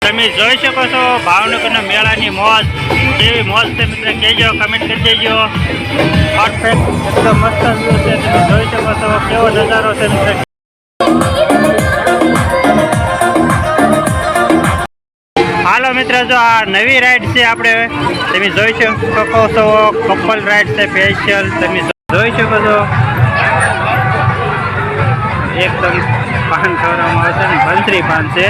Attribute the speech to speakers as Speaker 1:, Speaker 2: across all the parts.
Speaker 1: તમે જોઈ શકો છો ભાવનગરના મેળાની મોજ જેવી મોજ છે મિત્ર કહેજો, કમેન્ટ કરી દેજો. પરફેક્ટ એકદમ મસ્ત વ્યૂ છે, તમે જોઈ શકો છો કેવો નજારો છે મિત્ર. હાલો મિત્ર, જો આ નવી રાઈડ છે આપણે, તમે જોઈ શકો છો કપલ રાઈડ છે સ્પેશિયલ, તમે જોઈ શકો છો એકદમ પાન ખવડાવવામાં આવે છે ને બંસરી પાન છે.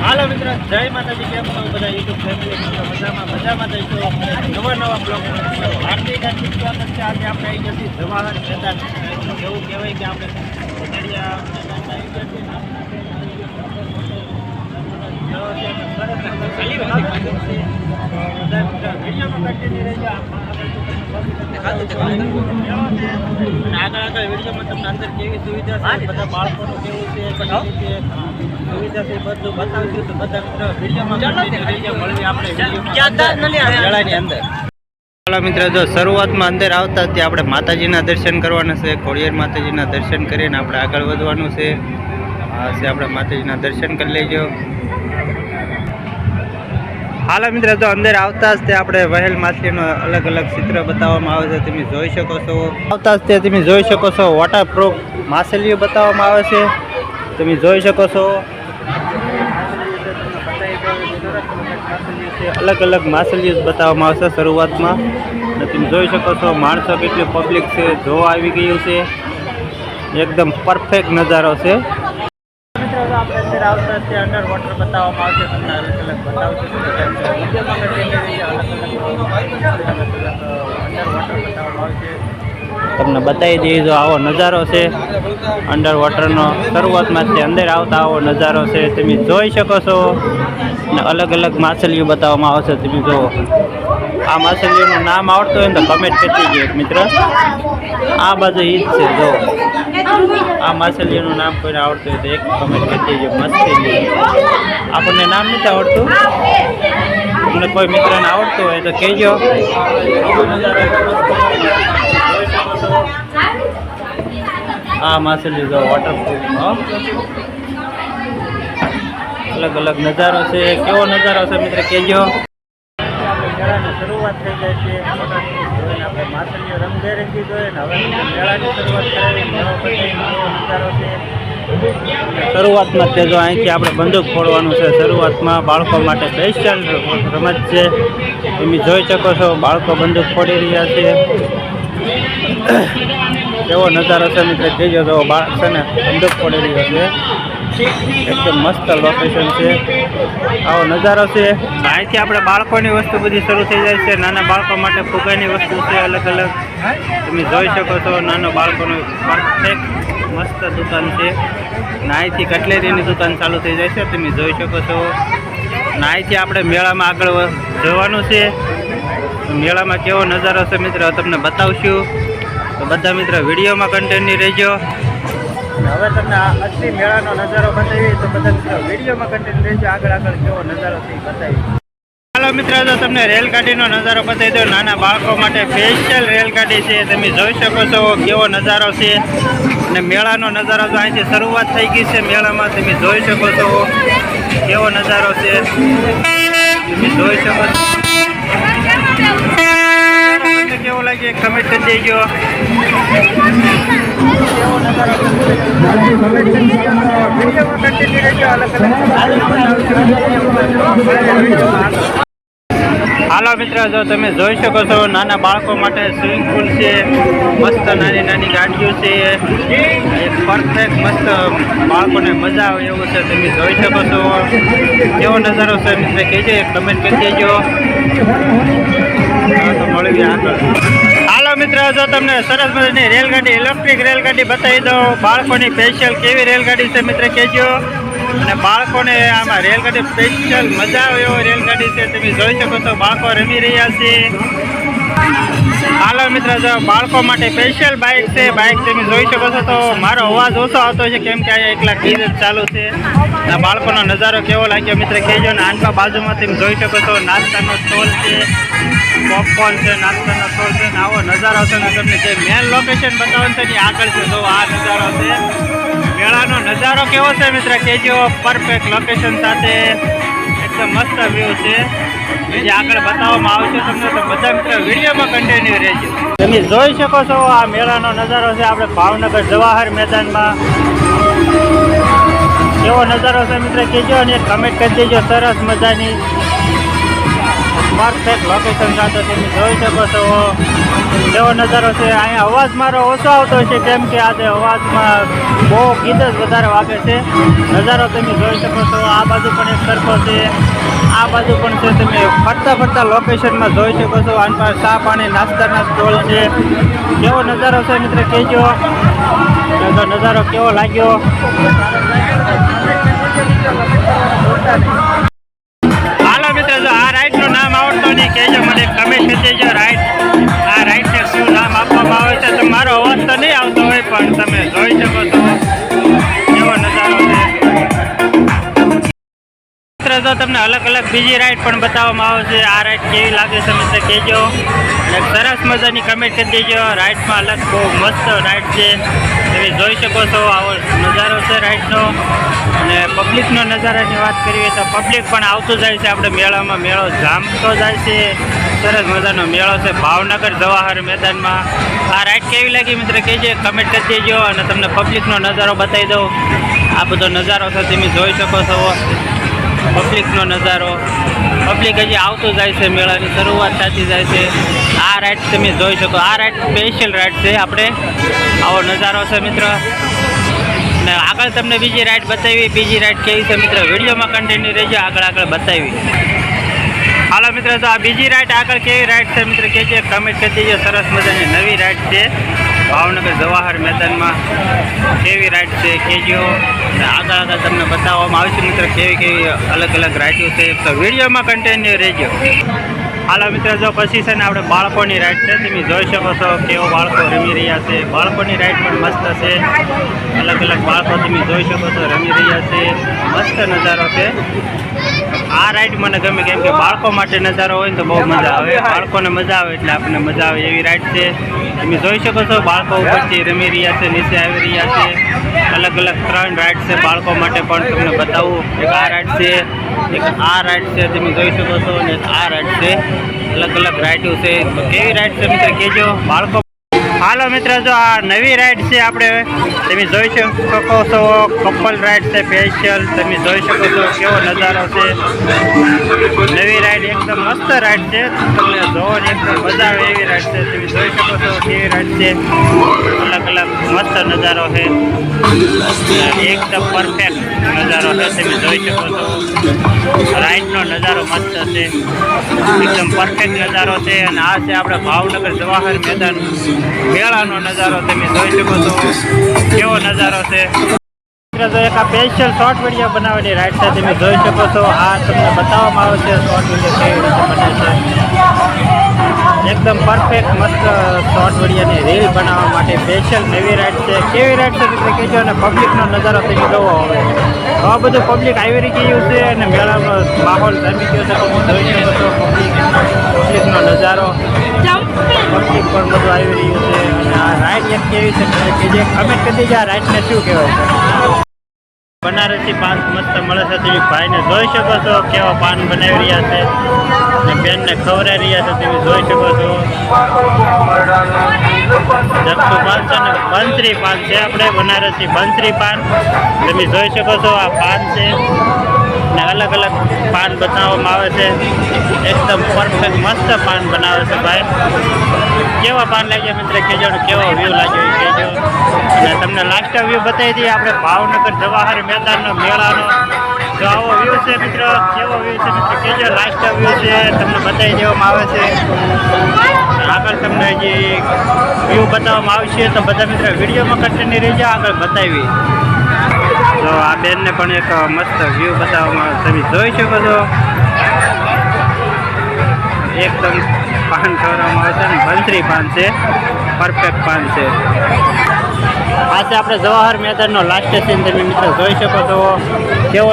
Speaker 1: હાલો મિત્ર, જય માતાજી. કેમ છો બધા યુટ્યુબ ફેમિલી? મજામાં જઈશું. નવા બ્લોગ હાર્દિક સ્વાગત છે. આજે આપણે આવી જઈએ જવાહર મેદાન, એવું કહેવાય કે આપણે આગળ વિડીયોમાં તમને અંદર કેવી સુવિધા છે, બધા બાળકોનું કેવું છે, સુવિધા છે, બધું બતાવશું. તો બધા મિત્રો વિડીયોમાં મળવી આપણે મેળાની અંદર. ચાલો મિત્રો, જો શરૂઆતમાં અંદર આવતા ત્યાં આપણે માતાજીના દર્શન કરવાના છે. ખોડિયાર માતાજીના દર્શન કરીને આપણે આગળ વધવાનું છે. આ છે આપણે માતાજીના દર્શન કરી લેજો. હાલો મિત્રો, જો અંદર આવતા જ તે આપણે વહેલ માછલીનો અલગ અલગ ચિત્ર બતાવવામાં આવે છે, તમે જોઈ શકો છો. આવતા જ તે તમે જોઈ શકો છો વોટરપ્રૂફ માછલીઓ બતાવવામાં આવે છે, તમે જોઈ શકો છો. અલગ અલગ માછલીઓ બતાવવામાં આવશે શરૂઆતમાં. તમે જોઈ શકો છો માણસો કેટલી પબ્લિક છે, જોવા આવી ગયું છે. એકદમ પરફેક્ટ નજારો છે. આપણે અંદર આવતા ત્યાં અંડર વોટર બતાવવામાં આવશે, તમને અલગ અલગ બતાવશે. તમને બતાવી દઈએ, જો આવો નજારો છે અંડર વોટરનો. શરૂઆતમાં તે અંદર આવતા આવો નજારો છે, તમે જોઈ શકો છો. ને અલગ અલગ માછલીઓ બતાવવામાં આવશે, તમે જુઓ. આ માછલીઓનું નામ આવડતું હોય ને તો કમેન્ટ કરી દેજો મિત્ર. આ બાજુ ઈ જ છે, જો આ માછલીઓનું નામ કોઈને આવડતું હોય તો એક કમેન્ટ કરી દેજો. મસ્તી આપણને નામ નથી આવડતું, તમને કોઈ મિત્રને આવડતું હોય તો કહેજો. આ માછલી જો વોટરપ્રૂફનો અલગ અલગ નજારો છે. કેવો નજારો છે મિત્ર કહેજો. મેળાની શરૂઆત થઈ જાય છે. આપણે માછલીઓ રંગબેરંગી જોઈએ ને હવે મેળાની શરૂઆત કરાવી. મેળો પછી નજારો છે. શરૂઆતમાં તે જો અહીંથી આપણે બંદૂક ફોડવાનું છે. શરૂઆતમાં બાળકો માટે સ્પેશિયલ રમત છે, તમે જોઈ શકો છો. બાળકો બંદૂક ફોડી રહ્યા છે. કેવો નજારો છે મિત્ર કહેજો. તો બાળક છે ને બંદૂક ફોડી રહ્યો છે. એકદમ મસ્ત લોકેશન છે, આવો નજારો છે. અહીંથી આપણે બાળકોની વસ્તુ બધી શરૂ થઈ જાય છે. નાના બાળકો માટે ફુગાની વસ્તુ છે અલગ અલગ, તમે જોઈ શકો છો. નાના બાળકોનું પરફેક્ટ મસ્ત દુકાન છે. અહીંથી કટલેરીની દુકાન ચાલુ થઈ જાય છે, તમે જોઈ શકો છો. અહીંથી આપણે મેળામાં આગળ જવાનું છે. મેળામાં કેવો નજારો છે મિત્ર તમને બતાવશું. તો બધા મિત્ર વિડીયોમાં કન્ટેન્ટની રહેજો. હવે તમને અસલી મેળાનો નજારો બતાવી તો બધા મિત્રો વિડીયોમાં કન્ટેન્ટ રહેજો. આગળ કેવો નજારો છે એ બતાવી. હાલો મિત્ર, જો તમને રેલગાડીનો નજારો બતાવી દો. નાના બાળકો માટે સ્પેશિયલ રેલગાડી છે, તમે જોઈ શકો છો કેવો નજારો છે. અને મેળાનો નજારો તો અહીંથી શરૂઆત થઈ ગઈ છે. મેળામાં તમે જોઈ શકો છો કેવો નજારો છે, તમે જોઈ શકો છો. કેવો લાગે કમેન્ટ કરી દેજો. કેવો નજારો હાલો મિત્ર, જો તમે જોઈ શકો છો નાના બાળકો માટે સ્વિમિંગ પુલ છે. મસ્ત નાની નાની ગાડીઓ છે. એક પરફેક્ટ મસ્ત બાળકોને મજા આવે એવું છે, તમે જોઈ શકો છો. કેવો નજારો છે મિત્ર કહેજો, એક કમેન્ટ કરી દેજો. તો મળવી આગળ. હાલો મિત્ર, જો તમને સરસ મજાની રેલગાડી ઇલેક્ટ્રિક રેલગાડી બતાવી દો. બાળકોની સ્પેશિયલ કેવી રેલગાડી છે મિત્ર કહેજો. અને બાળકોને આમાં રેલગાડી સ્પેશિયલ મજા આવે એવો રેલગાડી છે, તમે જોઈ શકો છો. બાળકો રમી રહ્યા છે. હાલો મિત્ર, જો બાળકો માટે સ્પેશિયલ બાઇક છે. બાઇક તમે જોઈ શકો છો. તો મારો અવાજ ઓછો આવતો છે કેમ કે અહીંયા એકલા ગીત જ ચાલુ છે. આ બાળકોનો નજારો કેવો લાગ્યો મિત્ર કહેજો. ને આનપા બાજુમાં તમે જોઈ શકો છો નાસ્તાનો સ્ટોલ છે, પોપકોર્ન છે, નાસ્તાનો સ્ટોલ છે. ને આવો નજારો છે ને તમને જે મેન લોકેશન બતાવવાનું છે ને આગળ છે. જો આ નજારો છે મેળાનો નજારો કેવો છે મિત્ર કહેજો. પરફેક્ટ લોકેશન સાથે એકદમ મસ્ત વ્યૂ છે જે આગળ બતાવવામાં આવશે તમને. તો બધા મિત્ર વિડીયોમાં કન્ટિન્યુ રહેજો. તમે જોઈ શકો છો આ મેળાનો નજારો છે આપણે ભાવનગર જવાહર મેદાનમાં. કેવો નજારો છે મિત્ર કહેજો અને કમેન્ટ કરી દેજો. સરસ મજાની પરફેક્ટ લોકેશન સાથે તમે જોઈ શકો છો કેવો નજારો છે. અહીંયા અવાજ મારો ઓછો આવતો છે કેમ કે આજે અવાજમાં બહુ ગીત જ વધારે વાગે છે. નજારો તમે જોઈ શકો છો. આ બાજુ પણ એક સરખો છે, આ બાજુ પણ છે. તમે ફરતા ફરતા લોકેશનમાં જોઈ શકો છો. આની પાસે ચા પાણી નાસ્તાના સ્ટોલ છે. કેવો નજારો છે મિત્ર કહેજો. નજારો કેવો લાગ્યો. હાલો મિત્ર, જો આ રાઈડનું નામ આવડતું નહીં કહેજો મને કમેન્ટ કરી દેજો. રાઈડ આ રાઈડને શું નામ આપવામાં આવે છે. તો મારો અવાજ તો નહીં આવતો હોય પણ તમે જોઈ શકો છો કેવો નજારો છે. તો તમને અલગ અલગ બીજી રાઈડ પણ બતાવવામાં આવશે. આ રાઈડ કેવી લાગે છે મિત્ર કહેજો. અને સરસ મજાની કમેન્ટ કરી દેજો. રાઈડમાં અલગ બહુ મસ્ત રાઈડ છે તમે જોઈ શકો છો. આવો નજારો છે રાઈડનો. અને પબ્લિકનો નજારાની વાત કરીએ તો પબ્લિક પણ આવતું જાય છે આપણે મેળામાં. મેળો જામતો જાય છે. સરસ મજાનો મેળો છે ભાવનગર જવાહર મેદાનમાં. આ રાઈડ કેવી લાગી મિત્ર કહેજો, કમેન્ટ કરી દેજો. અને તમને પબ્લિકનો નજારો બતાવી દઉં. આ બધો નજારો છે તમે જોઈ શકો છો. પબ્લિકનો નજારો. પબ્લિક હજી આવતું જાય છે. મેળાની શરૂઆત થતી જાય છે. આ રાઈડ તમે જોઈ શકો. આ રાઈડ સ્પેશિયલ રાઈડ છે આપણે. આવો નજારો છે મિત્ર. ને આગળ તમને બીજી રાઈડ બતાવી. બીજી રાઈડ કેવી છે મિત્ર વિડીયોમાં કન્ટિન્યુ રહેજો. આગળ બતાવી. હાલો મિત્ર, તો આ બીજી રાઈડ આગળ કેવી રાઈડ છે મિત્ર કહેજો, કમેન્ટ કરી દેજો. સરસ મજાની નવી રાઈડ છે ભાવનગર જવાહર મેદાનમાં. કેવી રાઈડ છે કહેજો. આગળ તમને બતાવવામાં આવશે મિત્ર કેવી અલગ અલગ રાઈડો છે. તો વિડીયોમાં કન્ટિન્યુ રહેજો. હાલો મિત્ર, જો પછી છે ને આપણે બાળકોની રાઈડ છે. તમે જોઈ શકો છો કેવો બાળકો રમી રહ્યા છે. બાળકોની રાઈડ પણ મસ્ત છે. અલગ અલગ બાળકો તમે જોઈ શકો છો રમી રહ્યા છે. મસ્ત નજારો છે. આ રાઈડ મને ગમે કેમ કે બાળકો માટે નજારો હોય ને તો બહુ મજા આવે. બાળકોને મજા આવે એટલે આપણને મજા આવે એવી રાઈડ છે. તમે જોઈ શકો છો બાળકો ઉપરથી રમી રહ્યા છે, નીચે આવી રહ્યા છે. અલગ અલગ 3 રાઈડ છે બાળકો માટે પણ તમને બતાવું. એક આ રાઈડ છે, એક આ રાઈડ છે તમે જોઈ શકો છો, અને એક આ રાઈડ છે. અલગ અલગ રાઈડો છે. તો કેવી રાઈડ છે મિત્ર કહેજો. બાળકો હાલો મિત્ર, જો આ નવી રાઈડ છે આપણે તમે જોઈ શકો છો. કપલ રાઈડ છે સ્પેશિયલ. તમે જોઈ શકો છો કેવો નજારો છે. નવી રાઈડ એકદમ મસ્ત રાઈડ છે. તમને જોવાની એકદમ મજા આવે એવી રાઈડ છે. તમે જોઈ શકો છો કેવી રાઈડ છે. અલગ અલગ મસ્ત નજારો છે. એકદમ પરફેક્ટ નજારો છે. તમે જોઈ શકો છો રાઈડનો નજારો મસ્ત છે. એકદમ પરફેક્ટ નજારો છે. અને આ છે આપણે ભાવનગર જવાહર મેદાન મેળાનો નજારો. તમે જોઈ શકો છો કેવો નજારો છે. એક આ સ્પેશિયલ શોર્ટ વિડીયો બનાવવાની રાઈડ છે. તમે જોઈ શકો છો. આ તમને બતાવવામાં આવે છે શોર્ટ વિડીયો કેવી રીતે બને છે. એકદમ પરફેક્ટ મસ્ત શોર્ટ વિડીયોની રીલ બનાવવા માટે સ્પેશિયલ નવી રાઈડ છે. કેવી રાઈડ છે તમે કહેજો. અને પબ્લિકનો નજારો તમે જોવો. હવે આ બધું પબ્લિક આવી ગયું છે અને મેળાનો માહોલ જામી ગયો છે. તમે જોઈ શકો છો પબ્લિકનો નજારો. પબ્લિક પણ બધું આવી રહ્યું છે. અને આ રાઈડ એક કેવી છે કે જે કમેન્ટ કરી દેજો આ રાઈડને શું કહેવાય છે. બનારસી પાન મસ્ત મળે છે. તમે ભાઈને જોઈ શકો છો કેવા પાન બનાવી રહ્યા છે. અને બેનને ખવડાવી રહ્યા છે. તમે જોઈ શકો છો જગતું પાન છે ને બંસરી પાન છે. આપણે બનારસી બંસરી પાન તમે જોઈ શકો છો. આ પાન છે ને અલગ અલગ પાન બનાવવામાં આવે છે. એકદમ પરફેક્ટ મસ્ત પાન બનાવે છે ભાઈ. કેવા પાન લાગ્યા મિત્ર કહેજો. કેવો વ્યૂ લાગ્યો એ કહેજો. અને તમને લાસ્ટ વ્યૂ બતાવી દઈએ આપણે ભાવનગર જવાહર મેદાનનો મેળાનો. તો આવો વ્યૂ છે મિત્ર. કેવો વ્યૂ છે મિત્ર કહેજો. લાસ્ટ વ્યૂ છે તમને બતાવી દેવામાં આવે છે. આગળ તમને હજી વ્યૂ બતાવવામાં આવશે તો બધા મિત્ર વિડીયોમાં કન્ટિન્યુ રહેજો. આગળ બતાવી. તો આ બેનને પણ એક મસ્ત વ્યૂ બતાવવામાં તમે જોઈ શકો છો. એકદમ પાન ખવડાવવામાં આવશે ને બંસરી પાન છે, પરફેક્ટ પાન છે. આ છે આપણે જવાહર મેદાનનો લાસ્ટ સ્ટેશન. તમે મિત્રો જોઈ શકો છો કેવો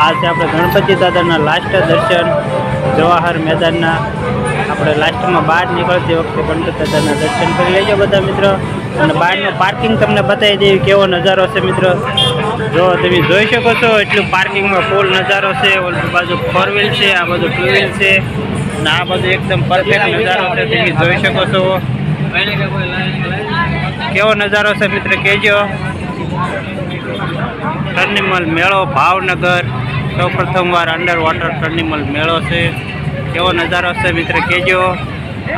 Speaker 1: આ છે આપણે ગણપતિ દાદાના લાસ્ટ દર્શન જવાહર મેદાનના. આપણે લાસ્ટમાં બહાર નીકળતી વખતે ગણપતિ દાદાના દર્શન કરી લેજો બધા મિત્રો. અને બહારનું પાર્કિંગ તમને બતાવી દેવી કેવો નજારો છે મિત્રો. જો તમે જોઈ શકો છો એટલું પાર્કિંગમાં ફૂલ નજારો છે. ઓલી બાજુ 4 વ્હીલ છે, આ બાજુ 2 વ્હીલ છે અને આ બાજુ એકદમ પરફેક્ટ નજારો છે. તમે જોઈ શકો છો કેવો નજારો છે મિત્ર કહેજો. ટર્નિમલ મેળો ભાવનગર, સૌ પ્રથમવાર અંડર વોટર ટર્નિમલ મેળો છે. કેવો નજારો છે મિત્ર કહેજો.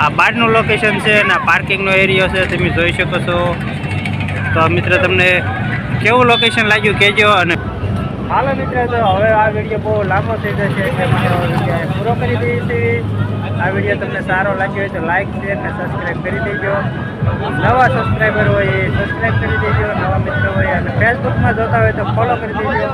Speaker 1: આ બહારનું લોકેશન છે અને આ પાર્કિંગનો એરિયો છે, તમે જોઈ શકો છો. તો મિત્ર તમને કેવું લોકેશન લાગ્યું કહેજો. અને હાલો મિત્ર, તો હવે આ વિડીયો બહુ લાંબો થઈ જશે એટલે મને પૂરો કરી દઈએ છીએ. આ વિડીયો તમને સારો લાગ્યો હોય તો લાઇક, શેર અને સબસ્ક્રાઈબ કરી દેજો. નવા સબસ્ક્રાઈબર હોય એ સબસ્ક્રાઈબ કરી દેજો, નવા મિત્રો હોય અને ફેસબુકમાં જોતા હોય તો ફોલો કરી દેજો.